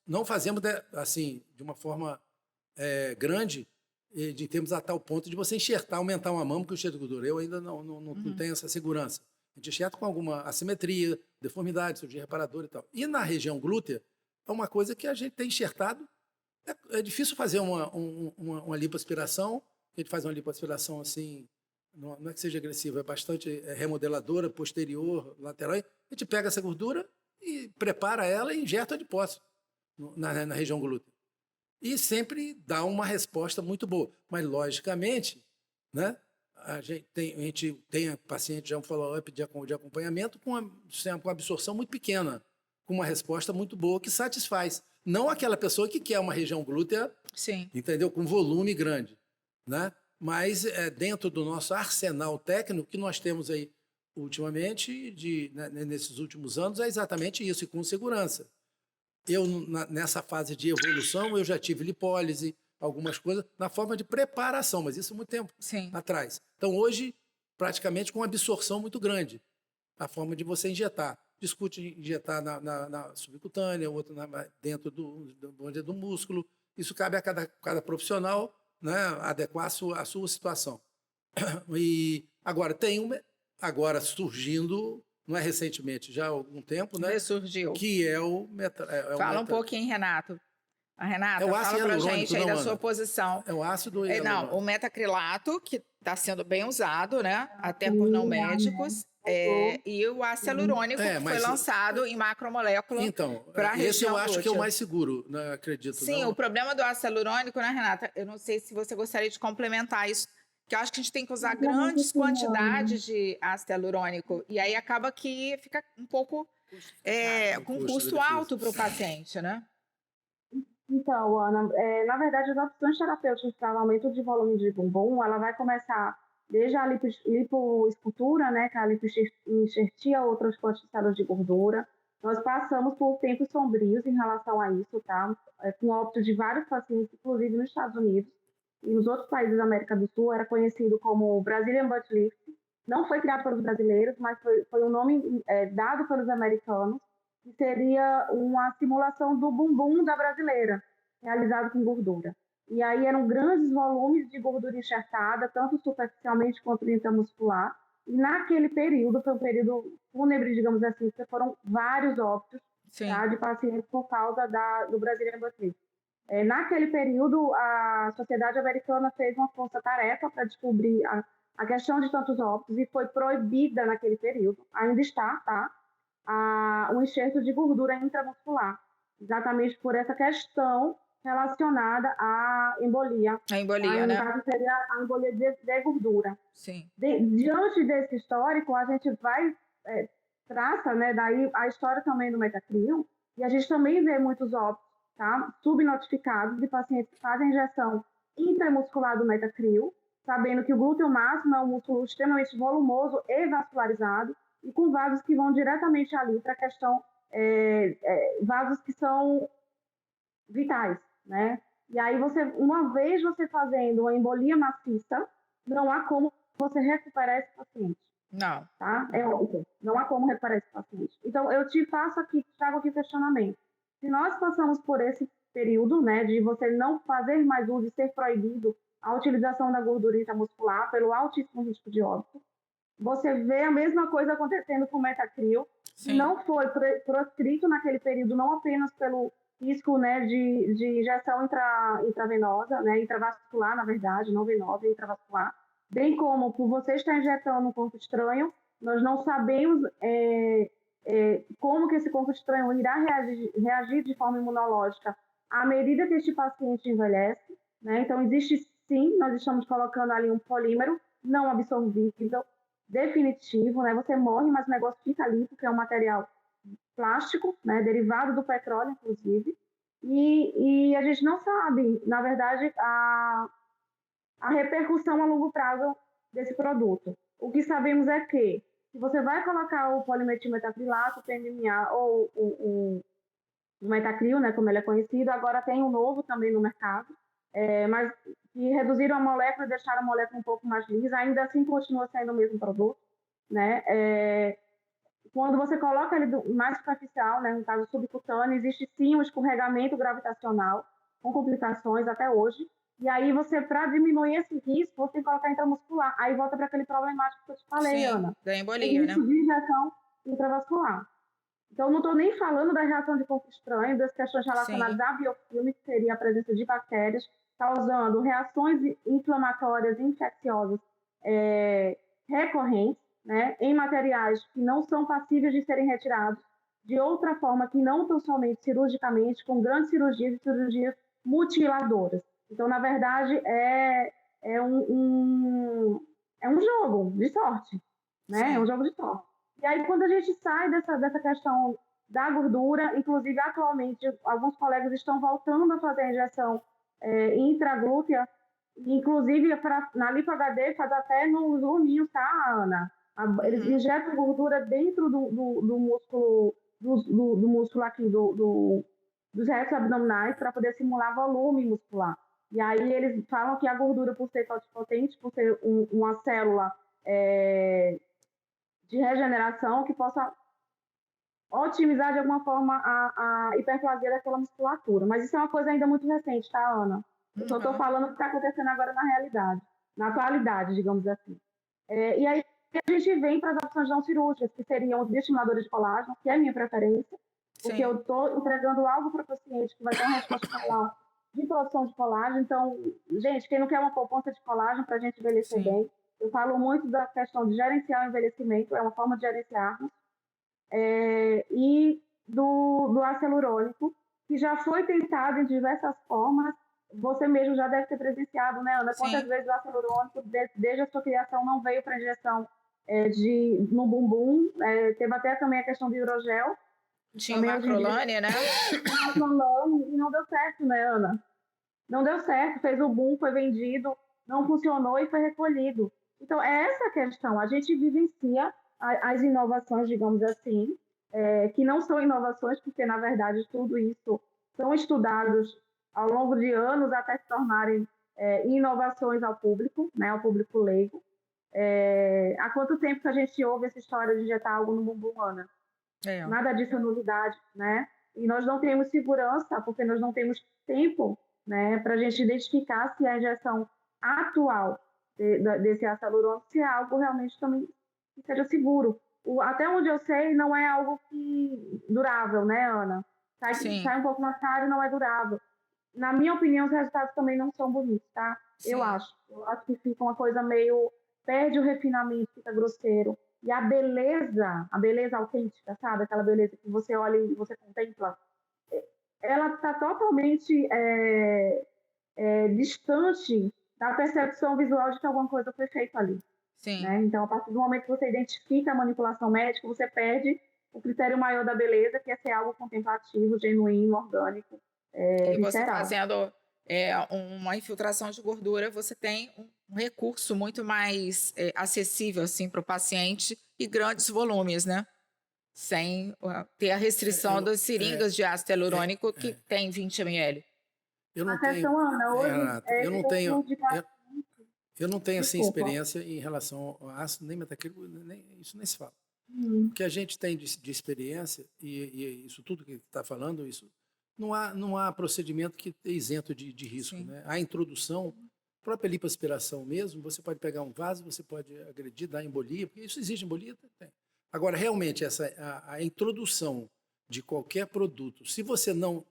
não fazemos assim, de uma forma grande, de termos a tal ponto de você enxertar, aumentar uma mama com o enxerto de gordura. Eu ainda não tenho essa segurança. A gente enxerta com alguma assimetria, deformidade, cirurgia reparadora e tal. E na região glútea, é uma coisa que a gente tem enxertado. É difícil fazer uma lipoaspiração. A gente faz uma lipoaspiração assim, não é que seja agressiva, é bastante remodeladora, posterior, lateral. A gente pega essa gordura e prepara ela e injeta adipócito na região glútea. E sempre dá uma resposta muito boa. Mas, logicamente, né, a paciente já um follow-up de acompanhamento com uma absorção muito pequena, com uma resposta muito boa que satisfaz. Não aquela pessoa que quer uma região glútea, Sim. entendeu? Com volume grande, né? Mas dentro do nosso arsenal técnico que nós temos aí ultimamente, nesses últimos anos, é exatamente isso, e com segurança. Nessa fase de evolução, eu já tive lipólise, algumas coisas, na forma de preparação, mas isso há muito tempo atrás. Então, hoje, praticamente com uma absorção muito grande, a forma de você injetar. Discute injetar na subcutânea, outra dentro do músculo. Isso cabe a cada profissional, né, adequar a sua situação. E agora, agora surgindo, não é recentemente, já há algum tempo, né? Ressurgiu. Que é o Fala um pouquinho, Renato. Renata, é o ácido fala pra hialurônico, gente aí da Ana? sua posição. É o ácido hialurônico. Não, o metacrilato, que está sendo bem usado, né? Até por não médicos. E o ácido hialurônico, que foi lançado em macromolécula. Então, pra esse eu acho glútea. que é o mais seguro, né? Acredito. Sim, não? O problema do ácido hialurônico, né, Renata? Eu não sei se você gostaria de complementar isso, que eu acho que a gente tem que usar grandes quantidades de ácido hialurônico. E aí acaba que fica um pouco com um custo alto para o paciente, né? Então, Ana, na verdade, as opções terapêuticas para aumento de volume de bumbum, ela vai começar desde a lipoescultura, né, que é a lipoenxertia, outras fontes de células de gordura. Nós passamos por tempos sombrios em relação a isso, tá? Com óbito de vários pacientes, inclusive nos Estados Unidos e nos outros países da América do Sul, era conhecido como Brazilian Butt Lift. Não foi criado pelos brasileiros, mas foi um nome dado pelos americanos, que seria uma simulação do bumbum da brasileira, realizado com gordura. E aí eram grandes volumes de gordura enxertada, tanto superficialmente quanto intramuscular. E naquele período, foi um período fúnebre, digamos assim, que foram vários óbitos, tá, de pacientes por causa do Brazilian Butt Lift. Naquele período, a Sociedade Americana fez uma força-tarefa para descobrir a questão de tantos óbitos e foi proibida naquele período, ainda está, tá? O enxerto de gordura intramuscular, exatamente por essa questão relacionada à embolia. A embolia, né? No caso, seria a embolia de gordura. Sim. Diante desse histórico, a gente vai, traça, né, daí a história também do Metacril, e a gente também vê muitos óbitos, tá, subnotificados de pacientes que fazem injeção intramuscular do Metacril, sabendo que o glúteo máximo é um músculo extremamente volumoso e vascularizado, e com vasos que vão diretamente ali para a questão, vasos que são vitais, né? E aí, uma vez você fazendo uma embolia maciça, não há como você recuperar esse paciente. Não. Tá? É óbvio, não há como recuperar esse paciente. Então, eu trago aqui questionamento. Se nós passamos por esse período, né, de você não fazer mais uso e ser proibido a utilização da gordura intramuscular pelo altíssimo risco de óbito, você vê a mesma coisa acontecendo com o Metacril, que não foi proscrito naquele período, não apenas pelo risco, né, de injeção intravenosa, né, intravascular, na verdade, não venosa, intravascular, bem como por você estar injetando um corpo estranho, nós não sabemos como que esse corpo estranho irá reagir de forma imunológica à medida que este paciente envelhece, né? Então, existe sim, nós estamos colocando ali um polímero não absorvível, definitivo, né? Você morre, mas o negócio fica ali, porque é um material plástico, né? Derivado do petróleo, inclusive, e a gente não sabe, na verdade, a repercussão a longo prazo desse produto. O que sabemos é que, se você vai colocar o polimetilmetacrilato, o PMMA ou o Metacril, né, como ele é conhecido, agora tem um novo também no mercado, mas que reduziram a molécula e deixaram a molécula um pouco mais lisa, ainda assim continua sendo o mesmo produto, né? Quando você coloca ele mais superficial, né, no caso subcutâneo, existe sim um escorregamento gravitacional com complicações até hoje, e aí você, para diminuir esse risco, você tem que colocar intramuscular. Aí volta para aquele problemático que eu te falei, sim, Ana. da embolia, né? De injeção intravascular. Então, não estou nem falando da reação de corpo estranho, das questões relacionadas à biofilme, que seria a presença de bactérias, causando reações inflamatórias infecciosas recorrentes, né, em materiais que não são passíveis de serem retirados de outra forma que não tão somente cirurgicamente, com grandes cirurgias e cirurgias mutiladoras. Então, na verdade, é é um jogo de sorte, né? Sim. É um jogo de sorte. E aí, quando a gente sai dessa questão da gordura, inclusive atualmente alguns colegas estão voltando a fazer a injeção intraglútea, inclusive na LipoHD faz até nos luminhos, tá, Ana? Eles injetam gordura dentro do músculo, do músculo aqui, dos restos abdominais, para poder simular volume muscular. E aí eles falam que a gordura, por ser totipotente, por ser uma célula de regeneração, que possa otimizar de alguma forma a hiperplasia daquela musculatura. Mas isso é uma coisa ainda muito recente, tá, Ana? Eu só estou falando o que está acontecendo agora na realidade, na atualidade, digamos assim. E aí a gente vem para as opções não cirúrgicas, que seriam os bioestimuladores de colágeno, que é a minha preferência, porque eu estou entregando algo para o paciente que vai ter uma resposta celular de produção de colágeno. Então, gente, quem não quer uma poupança de colágeno para a gente envelhecer bem, eu falo muito da questão de gerenciar o envelhecimento, é uma forma de gerenciarmos, e do ácido hialurônico, que já foi tentado em diversas formas. Você mesmo já deve ter presenciado, né, Ana? Quantas vezes o ácido hialurônico, desde a sua criação, não veio para injeção no bumbum? Teve até também a questão do hidrogel. Tinha o Macrolane, né? E não deu certo, né, Ana? Não deu certo, fez o boom, foi vendido, não funcionou e foi recolhido. Então, é essa a questão. A gente vivencia as inovações, digamos assim, que não são inovações, porque, na verdade, tudo isso são estudados ao longo de anos até se tornarem inovações ao público, né, ao público leigo. Há quanto tempo que a gente ouve essa história de injetar algo no bumbum, Ana? Nada disso é novidade, né? E nós não temos segurança, porque nós não temos tempo, né, para a gente identificar se a injeção atual desse ácido hialurônico se é algo realmente também que seja seguro. Até onde eu sei, não é algo durável, né, Ana? Sai um pouco mais caro e não é durável. Na minha opinião, os resultados também não são bonitos, tá? Eu acho que fica uma coisa meio... Perde o refinamento, fica grosseiro. E a beleza autêntica, sabe? Aquela beleza que você olha e você contempla, ela está totalmente distante da percepção visual de que alguma coisa foi feita ali. Né? Então, a partir do momento que você identifica a manipulação médica, você perde o critério maior da beleza, que é ser algo contemplativo, genuíno, orgânico, e você visceral. fazendo uma infiltração de gordura, você tem um recurso muito mais acessível assim, para o paciente e grandes volumes, né? Sem ter a restrição das seringas de ácido hialurônico que tem 20 ml. Eu não A questão, Ana, hoje Renata, eu não tenho assim, Desculpa. experiência em relação ao ácido, nem metacrilato, isso nem se fala. O que a gente tem de experiência, e isso tudo que está falando, isso não há procedimento que é isento de risco. Né? A introdução, própria lipoaspiração mesmo, você pode pegar um vaso, você pode agredir, dar embolia, porque isso existe embolia? Tem. Agora, realmente, a introdução de qualquer produto, se você não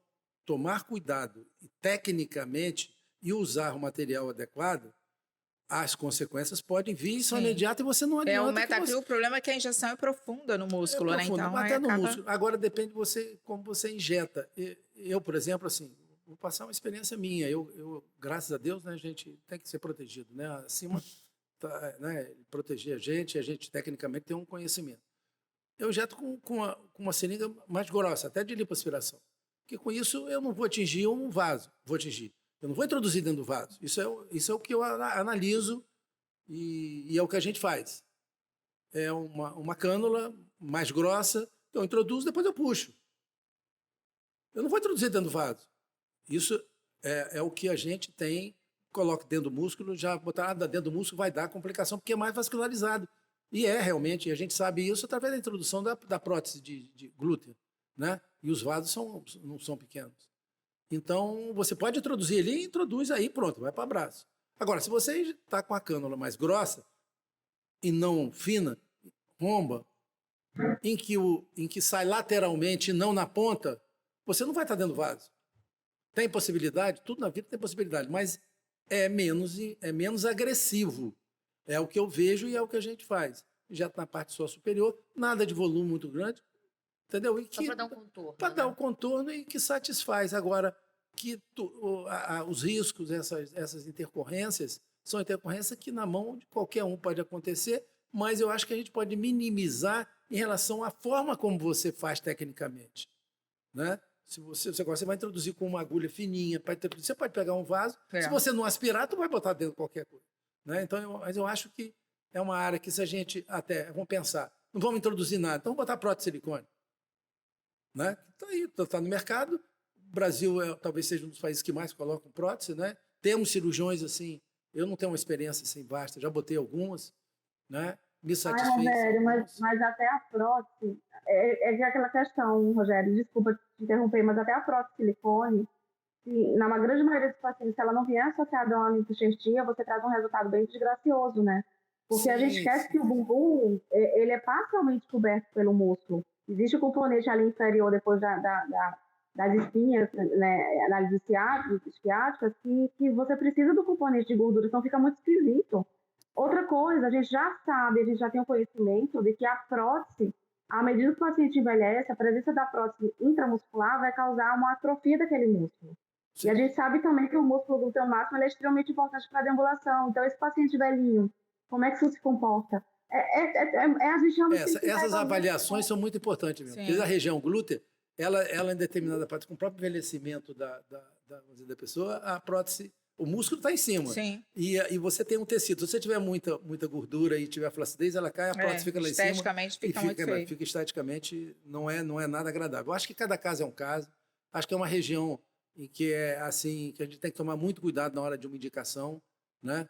tomar cuidado tecnicamente e usar o material adequado, as consequências podem vir e são imediatas e você não adianta. O metacril, o problema é que a injeção é profunda no músculo, né? Então, até no músculo. Agora depende de você, como você injeta. Eu, por exemplo, assim, vou passar uma experiência minha. Eu graças a Deus, né, a gente tem que ser protegido, né? Acima, né, proteger a gente tecnicamente tem um conhecimento. Eu injeto com uma seringa mais grossa, até de lipoaspiração. Porque com isso eu não vou atingir um vaso, eu não vou introduzir dentro do vaso. Isso é o que eu analiso e é o que a gente faz. É uma cânula mais grossa, eu introduzo, depois eu puxo. Eu não vou introduzir dentro do vaso. Isso é o que a gente tem, coloca dentro do músculo, já botar dentro do músculo vai dar complicação, porque é mais vascularizado. E realmente, a gente sabe isso através da introdução da prótese de glútea, né? E os vasos não são pequenos. Então, você pode introduzir ali, introduz aí, pronto, vai para o braço. Agora, se você está com a cânula mais grossa e não fina, romba, em que sai lateralmente e não na ponta, você não vai estar dentro do vaso. Tem possibilidade? Tudo na vida tem possibilidade, mas é menos agressivo. É o que eu vejo e é o que a gente faz. Já na parte só superior, nada de volume muito grande, entendeu? Só para dar um contorno. Para dar um contorno e que satisfaz. Agora, os riscos, essas intercorrências, são intercorrências que na mão de qualquer um pode acontecer, mas eu acho que a gente pode minimizar em relação à forma como você faz tecnicamente, né? Se você vai introduzir com uma agulha fininha, você pode pegar um vaso, se você não aspirar, tu vai botar dentro de qualquer coisa, né? Então, mas eu acho que é uma área que, se a gente vamos pensar, não vamos introduzir nada, então vamos botar prótese de silicone, né? Está aí, está no mercado. O Brasil talvez seja um dos países que mais colocam prótese, né? Temos cirurgiões assim, eu não tenho uma experiência assim vasta, já botei algumas, né? Me satisfiz. Rogério, mas até a prótese, é aquela questão, Rogério, desculpa te interromper, mas até a prótese silicone, na grande maioria dos pacientes, se ela não vier associada a uma linfoxestia, você traz um resultado bem desgracioso, né? Porque a gente esquece que o bumbum, ele é parcialmente coberto pelo músculo. Existe o componente ali inferior, depois das espinhas, né, análises ciáticas, que você precisa do componente de gordura, então fica muito esquisito. Outra coisa, a gente já sabe, a gente já tem o conhecimento de que a prótese, à medida que o paciente envelhece, a presença da prótese intramuscular vai causar uma atrofia daquele músculo. Sim. E a gente sabe também que o músculo glúteo máximo é extremamente importante para a deambulação. Então, esse paciente velhinho, como é que isso se comporta? A gente realmente essas avaliações são muito importantes mesmo. Porque a região glútea, ela em determinada parte, com o próprio envelhecimento da pessoa, a prótese, o músculo está em cima. Sim. E você tem um tecido. Se você tiver muita gordura e tiver flacidez, ela cai, a prótese fica lá em cima. Esteticamente fica muito feio. Fica esteticamente, não é nada agradável. Eu acho que cada caso é um caso. Acho que é uma região em que é assim, que a gente tem que tomar muito cuidado na hora de uma indicação, né?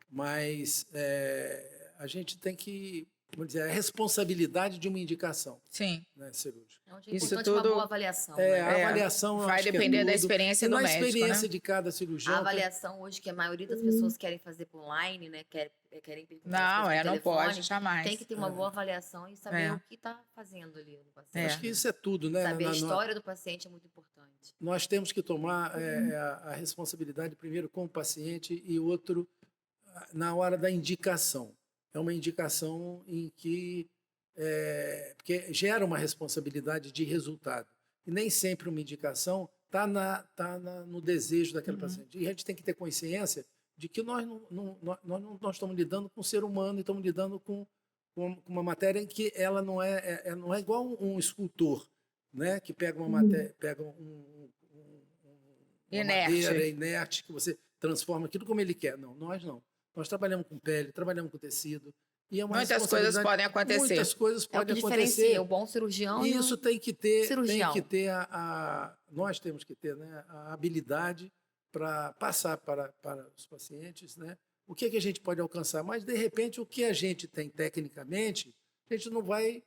Mas a gente tem que, vamos dizer, a responsabilidade de uma indicação. Sim. Né, cirúrgica. É importante tudo, uma boa avaliação. Né? A avaliação vai depender da experiência do médico, experiência né? de cada cirurgião. A avaliação hoje, que a maioria das pessoas querem fazer por online, né? Querem não pode, jamais. Tem que ter uma boa avaliação e saber o que está fazendo ali no paciente. Acho que isso é tudo, né? Saber a história do paciente é muito importante. Nós temos que tomar a responsabilidade, primeiro, com o paciente e outro, na hora da indicação. É uma indicação em que porque gera uma responsabilidade de resultado. E nem sempre uma indicação está no desejo daquele paciente. E a gente tem que ter consciência de que nós não estamos lidando com um ser humano, estamos lidando com uma matéria em que ela não é igual um escultor, né? Que pega uma matéria, pega uma madeira inerte, que você transforma aquilo como ele quer. Não, nós não. Nós trabalhamos com pele, trabalhamos com tecido. E muitas coisas podem acontecer. Muitas coisas podem acontecer. Diferencia o bom cirurgião e isso tem que ter, cirurgião. nós temos que ter, né, a habilidade para passar para os pacientes, né, o que a gente pode alcançar. Mas, de repente, o que a gente tem tecnicamente, a gente não vai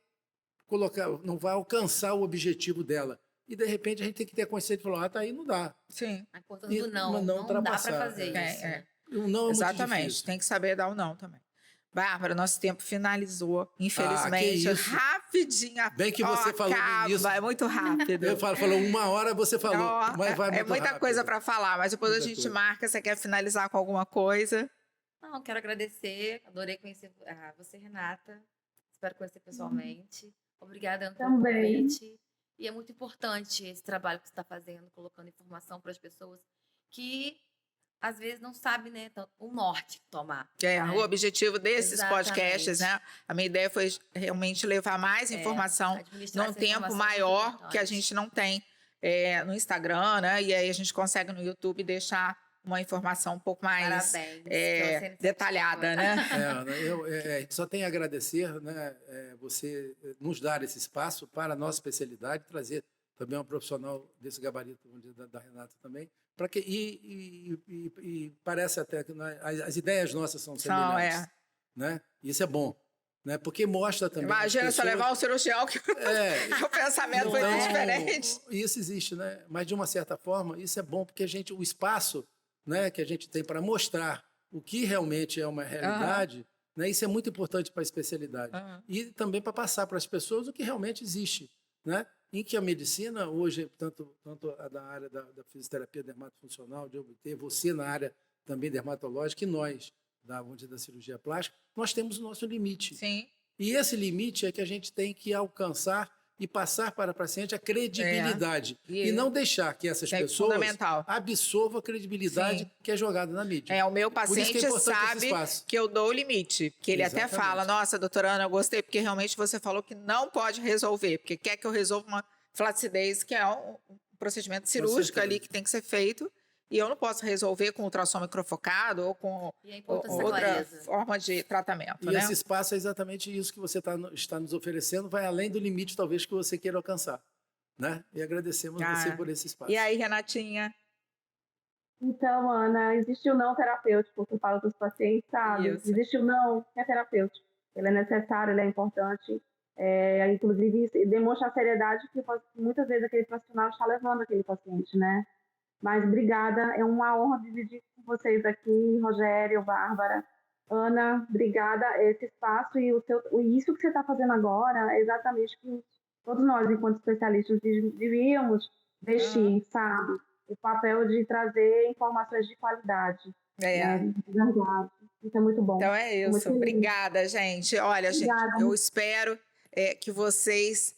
alcançar o objetivo dela. E, de repente, a gente tem que ter a consciência de falar, tá aí, não dá. Sim. A importância do não dá para fazer isso. O não é Exatamente, muito difícil. Tem que saber dar o não também. Bárbara, nosso tempo finalizou, infelizmente. Rapidinho. Bem que você falou nisso. É muito rápido. Eu falou 1 hora, você falou. Mas vai muito muita rápido. coisa para falar, mas depois a gente marca. Você quer finalizar com alguma coisa? Não, quero agradecer. Adorei conhecer você, Renata. Espero conhecer pessoalmente. Obrigada pelo convite. E é muito importante esse trabalho que você está fazendo, colocando informação para as pessoas que às vezes não sabe, né, o norte tomar. O objetivo desses podcasts, né? A minha ideia foi realmente levar mais informação num tempo maior que a gente não tem no Instagram, né? E aí a gente consegue no YouTube deixar uma informação um pouco mais detalhada, né? Eu só tenho a agradecer, né, você nos dar esse espaço para a nossa especialidade, trazer também um profissional desse gabarito da Renata também, para que e parece até que as ideias nossas são semelhantes, né? Isso é bom, né? Porque mostra também. Imagina só levar um cirurgião que o pensamento foi muito diferente. Isso existe, né? Mas de uma certa forma isso é bom porque o espaço, né, que a gente tem para mostrar o que realmente é uma realidade, né? Isso é muito importante para a especialidade e também para passar para as pessoas o que realmente existe, né? Em que a medicina hoje, tanto da área da fisioterapia dermatofuncional, de obter, você na área também dermatológica, e nós, da cirurgia plástica, nós temos o nosso limite. Sim. E esse limite é que a gente tem que alcançar e passar para o paciente a credibilidade. E E não deixar que essas pessoas fundamental. absorvam a credibilidade Sim. que é jogada na mídia. O meu Por isso que é paciente importante esse sabe espaço. que eu dou o limite. Que ele até Exatamente. fala, nossa, doutora Ana, eu gostei, porque realmente você falou que não pode resolver, porque quer que eu resolva uma flacidez, que é um procedimento cirúrgico certeza. ali que tem que ser feito, e eu não posso resolver com ultrassom microfocado ou com E a importância da outra clareza. forma de tratamento, E né? esse espaço é exatamente isso que você está nos oferecendo, vai além do limite, talvez, que você queira alcançar. Né? E agradecemos você por esse espaço. E aí, Renatinha? Então, Ana, existe o não terapêutico, que eu falo para os pacientes, sabe? Isso. Existe o não que é terapêutico. Ele é necessário, ele é importante. Inclusive, isso demonstra a seriedade que muitas vezes aquele profissional está levando aquele paciente, né? Mas obrigada, é uma honra dividir com vocês aqui, Rogério, Bárbara. Ana, obrigada. Esse espaço e isso que você está fazendo agora é exatamente o que todos nós, enquanto especialistas, devíamos vestir, sabe? O papel de trazer informações de qualidade. Né? De verdade. Isso é muito bom. Então é isso. Obrigada, gente. Olha, Obrigada. gente, eu espero que vocês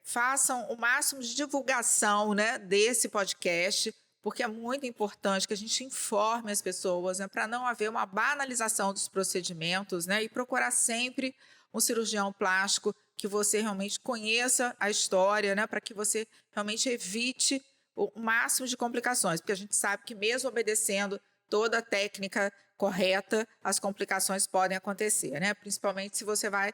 façam o máximo de divulgação, né, desse podcast, porque é muito importante que a gente informe as pessoas, né, para não haver uma banalização dos procedimentos, né, e procurar sempre um cirurgião plástico que você realmente conheça a história, né, para que você realmente evite o máximo de complicações, porque a gente sabe que mesmo obedecendo toda a técnica correta, as complicações podem acontecer, né, principalmente se você vai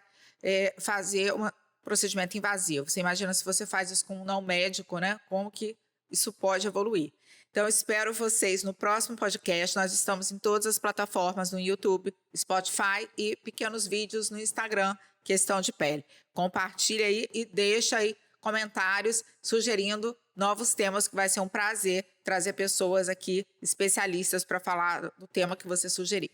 fazer um procedimento invasivo. Você imagina se você faz isso com um não médico, né? Como que isso pode evoluir. Então, espero vocês no próximo podcast. Nós estamos em todas as plataformas, no YouTube, Spotify e pequenos vídeos no Instagram, Questão de Pele. Compartilha aí e deixa aí comentários sugerindo novos temas, que vai ser um prazer trazer pessoas aqui, especialistas, para falar do tema que você sugerir.